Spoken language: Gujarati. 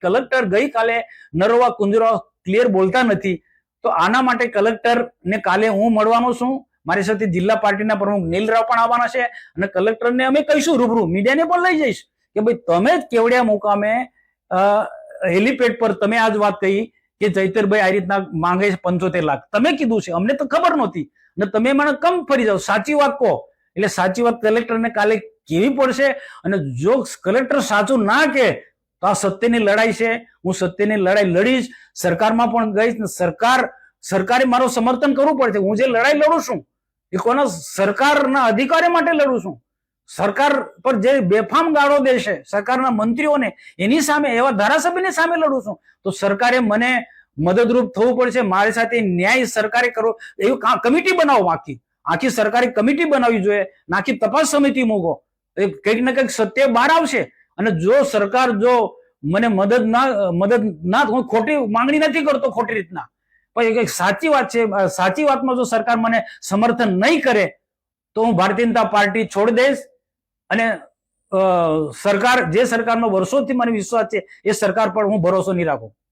કલેક્ટર ગઈકાલે નરોવા કુંજરા ક્લિયર બોલતા નથી. તો આના માટે કલેક્ટર ને કાલે હું મળવાનો છું. મારી સાથે જિલ્લા પાર્ટીના પ્રમુખ નીલરાવ પણ આવવાના છે અને કલેક્ટરને અમે કહીશું રૂબરૂ, મીડિયાને પણ લઈ જઈશ કે ભાઈ તમે જ કેવડિયા મુકામે હેલીપેડ પર તમે આજ વાત કહી કે ચૈતરભાઈ આ રીતના માંગે છે 75 લાખ. તમે કીધું છે, અમને તો ખબર નહોતી અને તમે મને કમ ફરી જાઓ, સાચી વાત કહો. એટલે સાચી વાત કલેક્ટરને કાલે કેવી પડશે અને જો કલેક્ટર સાચું ના કહે તો આ સત્યની લડાઈ છે. હું સત્યની લડાઈ લડીશ, સરકારમાં પણ ગઈશ. સરકારે મારું સમર્થન કરવું પડશે. હું જે લડાઈ લડું છું એ કોના સરકારના અધિકારી માટે લડું છું. સરકાર પર જે બેફામ ગાળો દે છે સરકારના મંત્રીઓને, એની સામે, એવા ધારાસભ્યની સામે લડું છું. તો સરકારે મને મદદરૂપ થવું પડશે. મારી સાથે ન્યાય સરકારે કરવો, એવી કમિટી બનાવો. આખી સરકારી કમિટી બનાવવી જોઈએ. આખી તપાસ સમિતિ મૂકો. કંઈક ને કંઈક સત્ય બહાર આવશે. અને જો સરકાર જો મને મદદ ના, હું ખોટી માંગણી નથી કરતો ખોટી રીતના, પણ એક સાચી વાત છે, સાચી વાતમાં જો સરકાર મને સમર્થન નહીં કરે તો હું ભારતીય જનતા પાર્ટી છોડી દઈશ. અને સરકાર, જે સરકારનો વર્ષોથી મને વિશ્વાસ છે એ સરકાર પર હું ભરોસો નહીં રાખું.